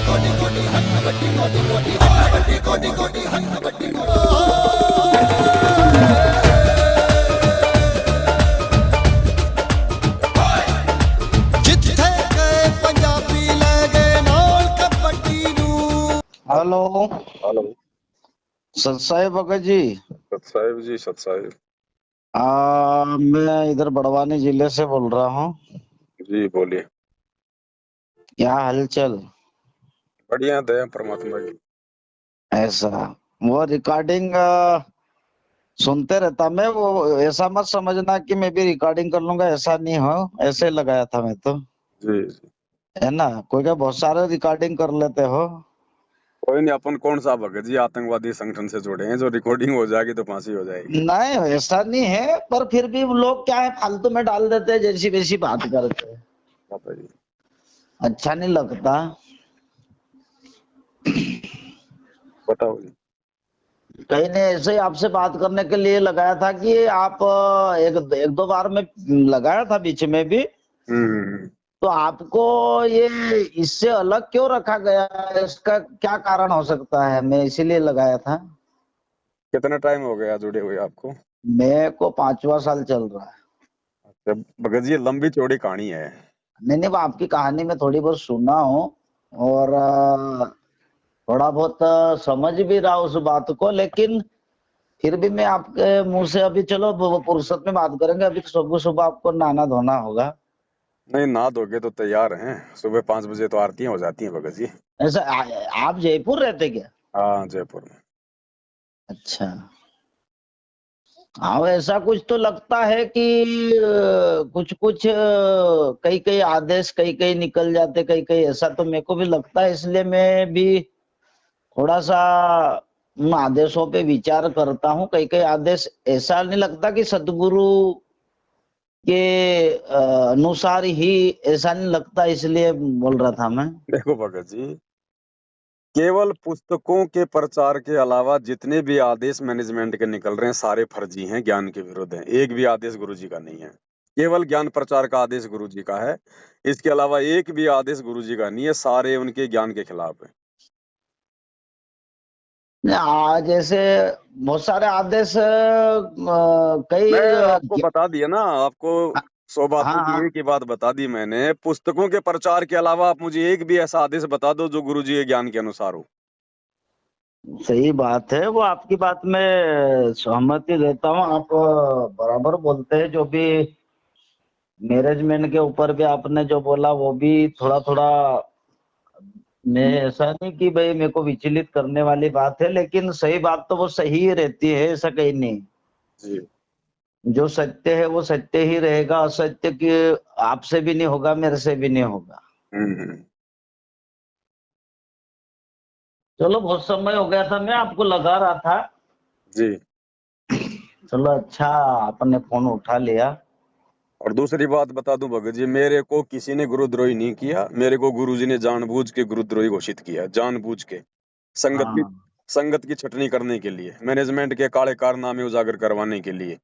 Hello. Hello. सत साहिब भगत जी। सत साहिब जी, सत साहिब मैं इधर बड़वानी जिले से बोल रहा हूँ। जी, बोलिए। क्या हालचाल? बढ़िया, दया परमात्मा की। ऐसा वो रिकॉर्डिंग सुनते रहता मैं, वो ऐसा मत समझना कि मैं भी रिकॉर्डिंग कर लूंगा, ऐसा नहीं हो। ऐसे लगाया था मैं तो, जी जी। है ना। कोई क्या बहुत सारे रिकॉर्डिंग कर लेते हो। कोई नहीं, अपन कौन सा भगत जी आतंकवादी संगठन से जुड़े हैं जो रिकॉर्डिंग हो जाएगी तो फांसी हो जाएगी। नहीं ऐसा नहीं है, पर फिर भी लोग क्या है फालतू में डाल देते हैं, जैसी वैसी बात करते हैं। बताइए। अच्छा नहीं लगता। बताओ जी। कहीं ने ऐसे ही आपसे बात करने के लिए लगाया था कि आप एक एक दो बार में लगाया था बीच में भी। हम्म। तो आपको ये इससे अलग क्यों रखा गया है? इसका क्या कारण हो सकता है? मैं इसीलिए लगाया था। कितना टाइम हो गया जुड़े हुए आपको? मेरे को 5वां साल चल रहा है। अच्छा भगत जी, ये लंबी चौड़ी कहानी है। नहीं नहीं, वो आपकी कहानी में थोड़ी बहुत सुना हूँ और थोड़ा बहुत समझ भी रहा उस बात को, लेकिन फिर भी मैं आपके मुंह से अभी, चलो वो फुर्सत में बात करेंगे। अभी तो सुबह सुबह आपको नहाना धोना होगा। नहीं, ना दोगे तो तैयार हैं। सुबह 5 बजे तो आरतियां हो जाती हैं भगत जी। ऐसा आप जयपुर रहते क्या? हाँ, जयपुर में। अच्छा। हाँ ऐसा कुछ तो लगता है कि कुछ कुछ कई कई आदेश कई कई निकल जाते, कई कई ऐसा तो मेरे को भी लगता है। इसलिए मैं भी थोड़ा सा उन आदेशों पे विचार करता हूँ। कई कई आदेश ऐसा नहीं लगता कि सदगुरु के अनुसार ही, ऐसा नहीं लगता, इसलिए बोल रहा था मैं। देखो भगत जी, केवल पुस्तकों के प्रचार के अलावा जितने भी आदेश मैनेजमेंट के निकल रहे हैं सारे फर्जी हैं, ज्ञान के विरुद्ध हैं। एक भी आदेश गुरु जी का नहीं है। केवल ज्ञान प्रचार का आदेश गुरु जी का है। इसके अलावा एक भी आदेश गुरु जी का नहीं है, सारे उनके ज्ञान के खिलाफ है। जैसे बहुत सारे आदेश कई मैं आपको बता दिया ना, आपको 100 बातों हाँ की हाँ, एक ही बात बता दी मैंने। पुस्तकों के प्रचार के अलावा आप मुझे एक भी ऐसा आदेश बता दो जो गुरु जी के ज्ञान के अनुसार हो। सही बात है। वो आपकी बात में सहमति देता हूँ। आप बराबर बोलते हैं। जो भी मैनेजमेंट के ऊपर भी आपने जो बोला वो भी थोड़ा थोड़ा, मैं ऐसा नहीं कि भाई मेरे को विचलित करने वाली बात है, लेकिन सही बात तो वो सही ही रहती है, ऐसा कहीं नहीं। जी। जो सत्य है वो सत्य ही रहेगा। असत्य की आपसे भी नहीं होगा, मेरे से भी नहीं होगा। हम्म। चलो बहुत समय हो गया था, मैं आपको लगा रहा था। जी। चलो अच्छा आपने फोन उठा लिया। और दूसरी बात बता दूं भगत जी, मेरे को किसी ने गुरुद्रोही नहीं किया। मेरे को गुरुजी ने जानबूझ के गुरुद्रोही घोषित किया, जानबूझ के। संगत की हाँ। संगत की छटनी करने के लिए, मैनेजमेंट के काले कारनामे उजागर करवाने के लिए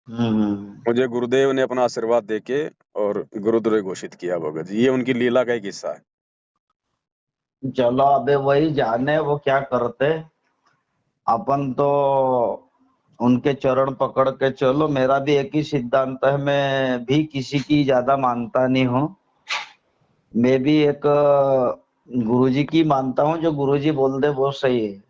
हम्म। मुझे गुरुदेव ने अपना आशीर्वाद देके और गुरुद्रोही घोषित किया भगत जी। ये उनकी लीला का एक हिस्सा है। चलो अबे वही जाने वो क्या करते। अपन तो उनके चरण पकड़ के चलो। मेरा भी एक ही सिद्धांत है, मैं भी किसी की ज्यादा मानता नहीं हूँ। मैं भी एक गुरुजी की मानता हूँ। जो गुरुजी बोल दे वो सही है।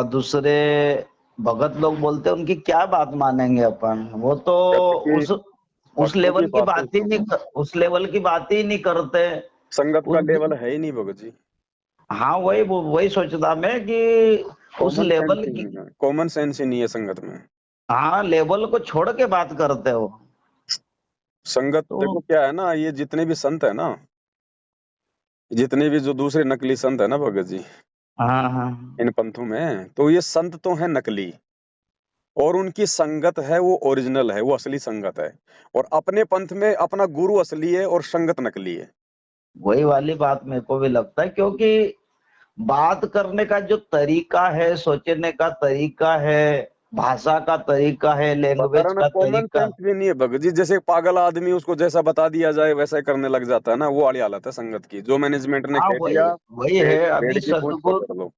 दूसरे भगत लोग बोलते हैं, उनकी क्या बात मानेंगे अपन? वो तो संगत की उस भक्तों की लेवल की बातों बात ही नहीं, उस लेवल की बात ही नहीं करते। संगत का उस लेवल है ही नहीं भगत जी। हाँ वही वही सोचता मैं कि उस कॉमन सेंस लेवल ही की, नहीं है, कॉमन सेंस ही नहीं है संगत में। हाँ लेवल को छोड़ के बात करते हो। संगत तो देखो क्या है ना, ये जितने भी संत है ना, जितने भी जो दूसरे नकली संत है ना भगत जी, हाँ हाँ इन पंथों में, तो ये संत तो है नकली, और उनकी संगत है वो ओरिजिनल है, वो असली संगत है। और अपने पंथ में अपना गुरु असली है और संगत नकली है। वही वाली बात मेरे को भी लगता है, क्योंकि बात करने का जो तरीका है, सोचने का तरीका है, भाषा का तरीका है, लैंग्वेज वरना का कॉमन तरीका। सेंस भी नहीं है भगत जी। जैसे पागल आदमी, उसको जैसा बता दिया जाए वैसा ही करने लग जाता है ना, वो वाली हालत है संगत की। जो मैनेजमेंट ने हाँ, कह वही दिया, वही भेड़ है भेड़ अभी की पूंछ सतगुरु। पकड़ लो।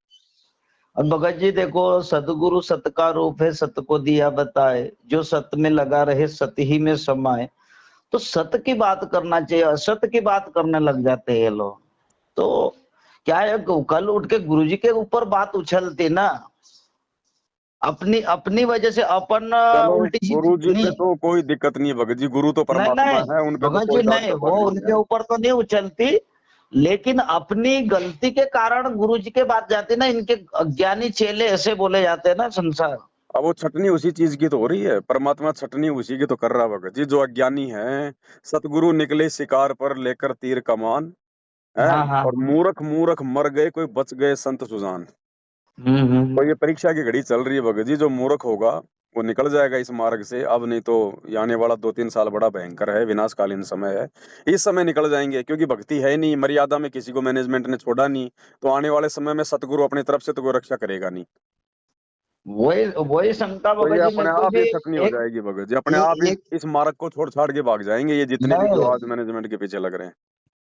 और भगत जी देखो, सतगुरु सत का रूप है, सत को दिया बताए, जो सत में लगा रहे सत ही में समाए। तो सत की बात करना चाहिए, असत की बात करने लग जाते हैं ये लोग। तो क्या है, कल उठ के गुरुजी के ऊपर बात उछलती ना, अपनी अपनी वजह से अपन चलो, उल्टी गुरु सीधी जी पे नहीं। तो कोई दिक्कत नहीं है भगत जी, गुरु तो नहीं परमात्मा नहीं है, उन पे तो भगत कोई जी डांट नहीं, वो डपट नहीं उनके है। ऊपर तो नहीं उछलती, लेकिन अपनी गलती के कारण गुरुजी के बात जाती ना, इनके अज्ञानी चेले ऐसे बोले जाते हैं ना संसार। अब वो छटनी उसी चीज की तो हो रही है, परमात्मा छटनी उसी की तो कर रहा है भगत जी। जो अज्ञानी है, सतगुरु निकले शिकार पर लेकर तीर कमान है, हाँ हाँ और मूर्ख मूर्ख मर गए, कोई बच गए संत सुजान। तो ये परीक्षा की घड़ी चल रही है भगत जी। जो मूर्ख होगा वो निकल जाएगा इस मार्ग से। अब नहीं तो ये आने वाला 2-3 साल बड़ा भयंकर है, विनाशकालीन समय है। इस समय निकल जाएंगे, क्योंकि भक्ति है नहीं, मर्यादा में किसी को मैनेजमेंट ने छोड़ा नहीं। तो आने वाले समय में सतगुरु अपनी तरफ से तो कोई रक्षा करेगा नहीं। वही वही शंका तो ये भगत जी मेरे अपने को आप भी। ही छटनी हो एक जाएगी भगत जी, अपने आप एक इस मार्ग को छोड़ छाड़ के भाग जाएंगे ये जितने भी जो नहीं आज मैनेजमेंट के पीछे लग रहे हैं।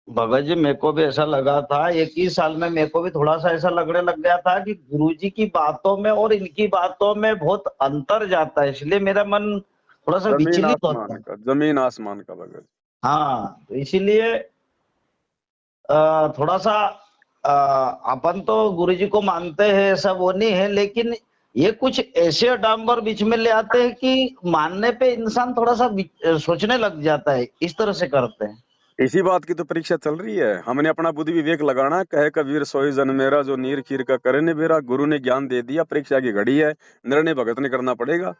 भगत जी, मेरे को भी ऐसा लगा था, एक ही साल में मेरे को भी थोड़ा सा ऐसा लगने लग गया था कि गुरुजी की बातों में और इनकी बातों में बहुत अंतर जाता है, इसलिए मेरा मन थोड़ा सा जमीन विचलित होता आसमान है। का, जमीन आसमान का भगत। हाँ, तो इसीलिए थोड़ा सा अपन तो गुरुजी को मानते हैं, ऐसा वो नहीं है, लेकिन ये कुछ ऐसे डांबर बीच में ले आते हैं कि मानने पे इंसान थोड़ा सा सोचने लग जाता है, इस तरह से करते हैं। इसी बात की तो परीक्षा चल रही है। हमने अपना बुद्धि विवेक लगाना, कहे कबीर सोई जन मेरा, जो नीर खीर का करे निबेरा। गुरु ने ज्ञान दे दिया, परीक्षा की घड़ी है, निर्णय भगत ने करना पड़ेगा।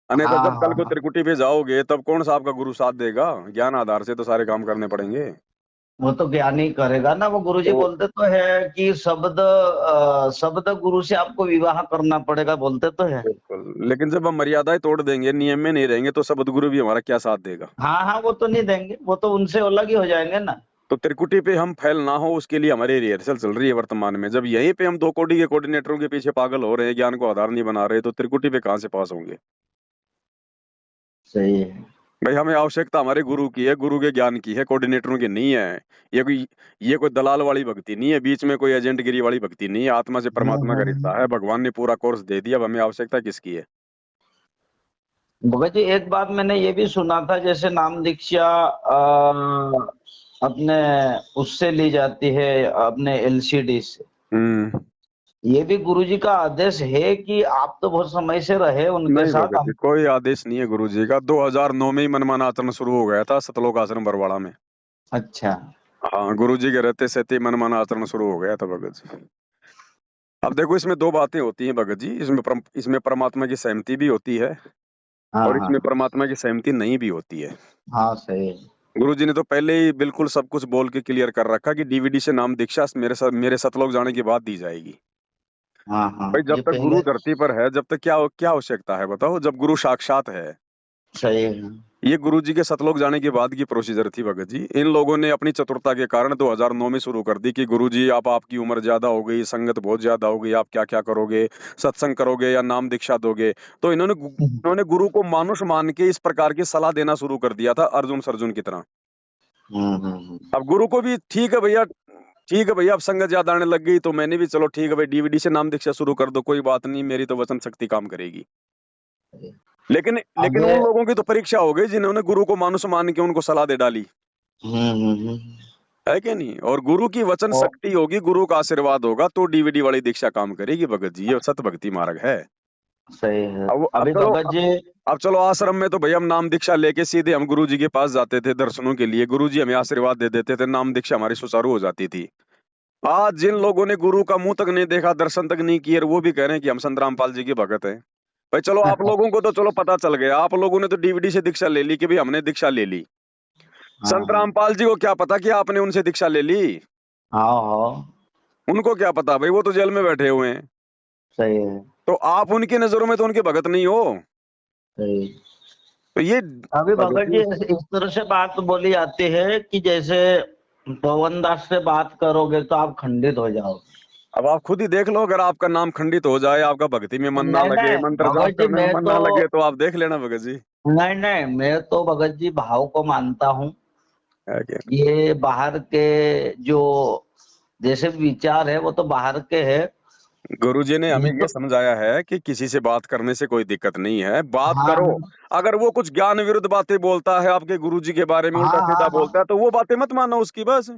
अन्यथा हाँ जब कल हाँ को हाँ, त्रिकुटी पे जाओगे तब कौन सा आपका गुरु साथ देगा? ज्ञान आधार से तो सारे काम करने पड़ेंगे। वो तो ज्ञान ही करेगा ना। वो गुरुजी तो बोलते तो है कि शब्द गुरु से आपको विवाह करना पड़ेगा, बोलते तो है। बिल्कुल, लेकिन जब हम मर्यादाएं तोड़ देंगे, नियम में नहीं रहेंगे, तो सदगुरु भी हमारा क्या साथ देगा? हाँ हाँ, वो तो नहीं देंगे, वो तो उनसे अलग ही हो जाएंगे ना। तो त्रिकुटी पे हम फेल ना हो, उसके लिए हमारी रिहर्सल चल रही है वर्तमान में। जब यहीं पे हम 2 कोड़ी के कोऑर्डिनेटरों के पीछे पागल हो रहे हैं, ज्ञान को आधार नहीं बना रहे, तो त्रिकुटी पे कहाँ से पास होंगे? सही है। भाई, हमें आवश्यकता हमारे गुरु की है, गुरु के ज्ञान की है, कोऑर्डिनेटरों की नहीं है। ये कोई दलाल वाली भक्ति नहीं है, बीच में कोई एजेंट गिरी वाली भक्ति नहीं है। आत्मा से परमात्मा का रिश्ता है, भगवान ने पूरा कोर्स दे दिया। अब हमें आवश्यकता किसकी है? भगत जी, एक बात मैंने ये भी सुना था, जैसे नाम दीक्षा अपने उससे ली जाती है, अपने एलसीडी से। हम्म। ये भी गुरुजी का आदेश है कि आप तो बहुत समय से रहे उनके नहीं साथ भगत जी, हम। कोई आदेश नहीं है गुरु जी का। 2009 में ही मनमाना आचरण शुरू हो गया था सतलोक आश्रम बरवाड़ा में। अच्छा। हाँ, गुरु जी के रहते सहते ही मनमाना आचरण शुरू हो गया था भगत जी। अब देखो, इसमें 2 बातें होती हैं भगत जी। इसमें परमात्मा की सहमति भी होती है, हाँ और हाँ इसमें परमात्मा की सहमति नहीं भी होती है। हाँ, सही है। गुरु जी ने तो पहले ही बिल्कुल सब कुछ बोल के क्लियर कर रखा कि डीवीडी से नाम दीक्षा मेरे सतलोक जाने के बाद दी जाएगी। हाँ हाँ, भाई, जब ये तक पहले। गुरु धरती पर है, जब तक क्या क्या आवश्यकता है बताओ? जब गुरु साक्षात है। सही है। ये गुरु जी के सतलोक जाने के बाद की प्रोसीजर थी भगत जी। इन लोगों ने अपनी चतुरता के कारण 2009 में शुरू कर दी कि गुरु जी, आपकी उम्र ज्यादा हो गई, संगत बहुत ज्यादा हो गई, आप क्या क्या करोगे? सत्संग करोगे या नाम दीक्षा दोगे? तो इन्होंने गुरु को मानुष मान के इस प्रकार की सलाह देना शुरू कर दिया था, अर्जुन सर्जुन की तरह। हम्म। अब गुरु को भी ठीक है भैया, ठीक है भैया, अब संगत ज्यादा आने लग गई, तो मैंने भी चलो ठीक है भाई, डीवीडी से नाम दीक्षा शुरू कर दो, कोई बात नहीं, मेरी तो वचन शक्ति काम करेगी। लेकिन अब लेकिन ये। उन लोगों की तो परीक्षा हो गई जिन्होंने गुरु को मानुष मान के उनको सलाह दे डाली, हम्म। है कि नहीं? और गुरु की वचन ओ, शक्ति होगी, गुरु का आशीर्वाद होगा, तो डीवीडी वाली दीक्षा काम करेगी भगत जी। ये सत भक्ति मार्ग है। सही है। अब अभी चलो, भगत जी। अब चलो आश्रम में तो भैया हम नाम दीक्षा लेके सीधे हम गुरु जी के पास जाते थे दर्शनों के लिए, गुरु जी हमें आशीर्वाद दे देते थे, नाम दीक्षा हमारी सुचारू हो जाती थी। आज जिन लोगों ने गुरु का मुंह तक नहीं देखा, दर्शन तक नहीं किए, और वो भी कह रहे हैं कि हम संत रामपाल जी के भगत हैं। भाई चलो, आप लोगों को तो चलो पता चल गया, आप लोगों ने तो डीवीडी से दीक्षा ले ली कि भाई हमने दीक्षा ले ली। हाँ संत हाँ रामपाल जी को क्या पता कि आपने उनसे दीक्षा ले ली? हाँ हाँ, उनको क्या पता भाई, वो तो जेल में बैठे हुए हैं। सही है। तो आप उनकी नजरों में तो उनके भगत नहीं हो। सही। तो ये अभी भगत भगत जी जी, इस तरह से बात बोली जाती है कि जैसे पवन दास से बात करोगे तो आप खंडित हो जाओगे। अब आप खुद ही देख लो, अगर आपका नाम खंडित हो जाए, आपका भक्ति में मन ना नहीं लगे, नहीं मंत्र जाप भगत जी, करने में मैं मन तो ना लगे, तो आप देख लेना भगत जी। नहीं नहीं, मैं तो भगत जी भाव को मानता हूँ। है कि नहीं? ये बाहर के जो जैसे विचार है वो तो बाहर के है। गुरुजी ने हमें ये ये तो समझाया है कि किसी से बात करने से कोई दिक्कत नहीं है, बात हाँ करो। अगर वो कुछ ज्ञान विरुद्ध बातें बोलता है आपके गुरुजी के बारे में, हाँ उल्टा हाँ सीधा हाँ, बोलता है, तो वो बातें मत मानो उसकी, बस।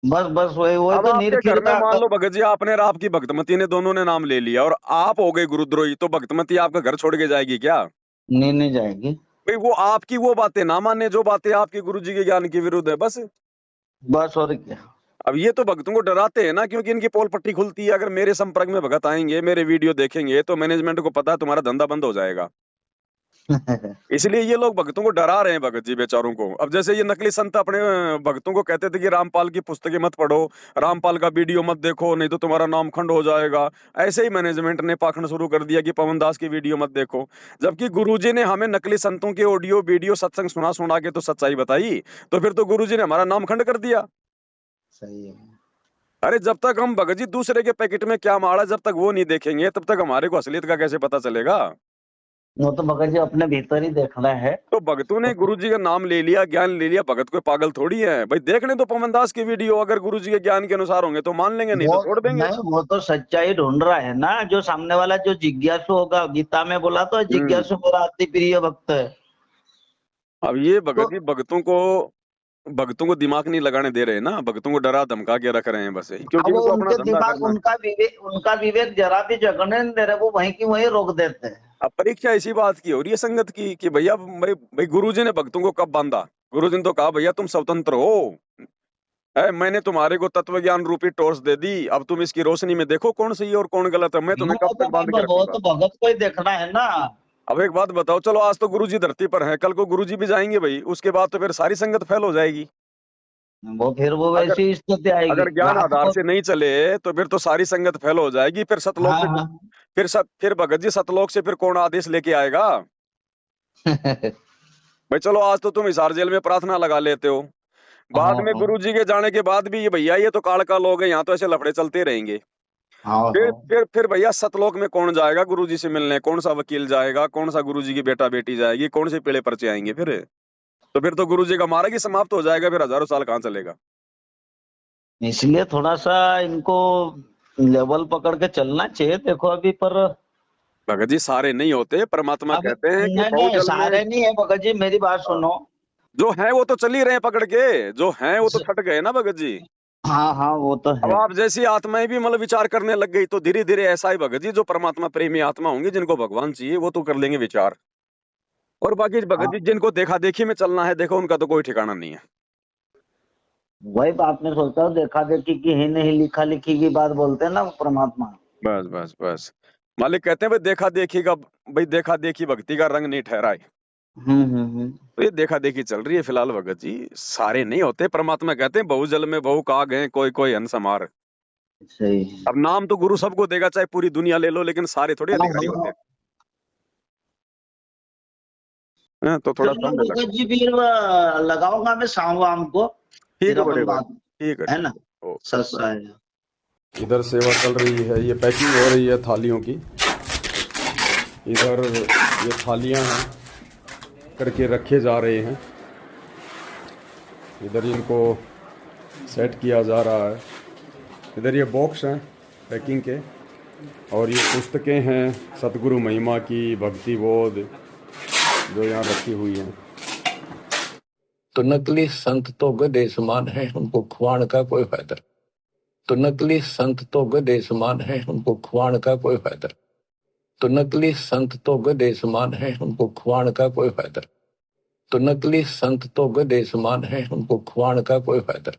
बस बस वही वही अब तो आपके घर निरखिर में का मान लो भगत जी, आपने और आपकी भक्तमती ने दोनों ने नाम ले लिया और आप हो गए गुरुद्रोही, तो भक्तमती आपका घर छोड़ के जाएगी क्या? नहीं नहीं जाएगी। भाई वो आपकी वो बातें ना माने जो बातें आपके गुरुजी के ज्ञान के विरुद्ध है, बस। बस और क्या। अब ये तो भक्तों को डराते हैं ना, क्योंकि इनकी पोल पट्टी खुलती है। अगर मेरे संपर्क में भगत आएंगे, मेरे वीडियो देखेंगे, तो मैनेजमेंट को पता है तुम्हारा धंधा बंद हो जाएगा। इसलिए ये लोग भक्तों को डरा रहे हैं, भगत जी बेचारों को। अब जैसे ये नकली संत अपने भक्तों को कहते थे कि रामपाल की पुस्तकें मत पढ़ो, रामपाल का वीडियो मत देखो, नहीं तो तुम्हारा नाम खंड हो जाएगा। ऐसे ही मैनेजमेंट ने पाखंड शुरू कर दिया कि पवन दास की वीडियो मत देखो। जबकि गुरुजी ने हमें नकली संतों के ऑडियो वीडियो सत्संग सुना सुना के तो सच्चाई बताई, तो फिर तो गुरुजी ने हमारा नाम खंड कर दिया। सही है। अरे जब तक हम भगत जी दूसरे के पैकेट में क्या माड़ा, जब तक वो नहीं देखेंगे, तब तक हमारे को असलियत का कैसे पता चलेगा? वो तो भगत जी अपने भीतर ही देखना है। तो भगतों ने गुरुजी का नाम ले लिया, ज्ञान ले लिया, भगत कोई पागल थोड़ी है भाई। देखने तो पवन दास की वीडियो, अगर गुरुजी के ज्ञान के अनुसार होंगे तो मान लेंगे, नहीं वो तो छोड़ देंगे। नहीं, वो तो सच्चाई ढूंढ रहा है ना, जो सामने वाला जो जिज्ञासु होगा। गीता में बोला तो जिज्ञासु मेरा अति प्रिय भक्त है। अब ये तो भगत जी भक्तों को दिमाग नहीं लगाने दे रहे ना, भक्तों को डरा धमका के रख रहे हैं बस, क्योंकि अब वो इनको अपना उनके धंधा दिमाग, करना है। उनका विवेक जरा भी जगने नहीं दे रहे, वो वहीं की वहीं रोक देते हैं। अब परीक्षा इसी बात की हो रही है संगत की, कि भैया भाई गुरुजी ने भक्तों को कब बांधा? गुरुजी ने तो कहा भैया तुम स्वतंत्र हो, मैंने तुम्हारे को तत्व ज्ञान रूपी टॉर्च दे दी, अब तुम इसकी रोशनी में देखो कौन सही है और कौन गलत है, मैं तुम्हें वो कब तो तक बांध के भाई, वो रखूंगा। तो भगत को ही देखना है ना। अब एक बात बताओ, चलो आज तो गुरुजी धरती पर हैं, कल को गुरुजी भी जाएंगे भाई, उसके बाद तो फिर सारी संगत फेल हो जाएगी। वो अगर वैसी स्थिति आएगी अगर ज्ञान रात आधार को। से नहीं चले, तो फिर तो सारी संगत फेल हो जाएगी। फिर सतलोक हाँ से हाँ। फिर भगत जी सतलोक से फिर कौन आदेश लेके आएगा? भाई चलो आज तो तुम हिसार जेल में प्रार्थना लगा लेते हो, बाद हाँ में हाँ गुरुजी के जाने के बाद भी ये भैया ये तो काल का लोग है, यहाँ तो ऐसे लफड़े चलते रहेंगे। हाँ फिर हाँ। फिर फिर भैया सतलोक में कौन जाएगा गुरुजी से मिलने? कौन सा वकील जाएगा? कौन सा गुरुजी की बेटा बेटी जाएगी? कौन से पीले पर्चे आएंगे? फिर तो गुरुजी का मार्ग ही समाप्त हो जाएगा, फिर हजारों साल कहाँ चलेगा? इसलिए थोड़ा सा इनको लेवल पकड़ के चलना चाहिए। देखो अभी पर भगत जी सारे नहीं होते, परमात्मा अब कहते हैं कि नहीं नहीं, बहुजल में सारे नहीं है भगत जी, मेरी बात सुनो। जो है वो तो चल ही रहे हैं पकड़ के, जो हैं वो तो छट गए ना भगत जी। हाँ हाँ, वो तो अब है। आप जैसी आत्माएं भी मतलब विचार करने लग गई, तो धीरे धीरे ऐसा ही भगत जी, जो परमात्मा प्रेमी आत्मा होंगी, जिनको भगवान चाहिए, वो तो कर लेंगे विचार। और बाकी भगत हाँ, जी जिनको देखा देखी में चलना है, देखो उनका तो कोई ठिकाना नहीं है। वही बात मैं सोचता हूँ, देखा देखी की ही नहीं, लिखा लिखी की बात बोलते हैं ना परमात्मा। बस बस बस। मालिक कहते हैं भाई देखा देखी का, भाई देखा देखी भक्ति का रंग नहीं ठहरा है। हम्म। तो ये देखा देखी चल रही है फिलहाल भगत जी, सारे नहीं होते। परमात्मा कहते हैं बहु जल में बहु काग हैं, कोई कोई हंस हमार। सही। अब नाम तो गुरु सबको देगा, चाहे पूरी दुनिया ले लो, लेकिन सारे थोड़े हाँ अधिकारी होते हाँ। हैं। तो थोड़ा चलो समझ लग। भगत जी, फिर लगाऊंगा मैं शाम वाम को, ठीक फिर है बड़े अपन भाई, बात, ठीक है ना। है। ओ सच है। इधर सेवा चल रही है, ये पैकिंग हो रही है थालियों की। इधर ये थालियां हैं, करके रखे जा रहे हैं। इधर इनको सेट किया जा रहा है। इधर ये बॉक्स हैं पैकिंग के, और ये पुस्तकें हैं सतगुरु महिमा की, भक्ति बोध, जो यहाँ रखी हुई हैं। तो नकली संत तो गधे समान है, उनको खुआन का कोई फायदा। तो नकली संत तो गधे समान है, उनको खुआन का कोई फायदा। तो नकली संत तो गधे समान है, उनको खुआन का कोई फायदा। तो नकली संत तो गधे समान है, उनको खुआन का कोई फायदा।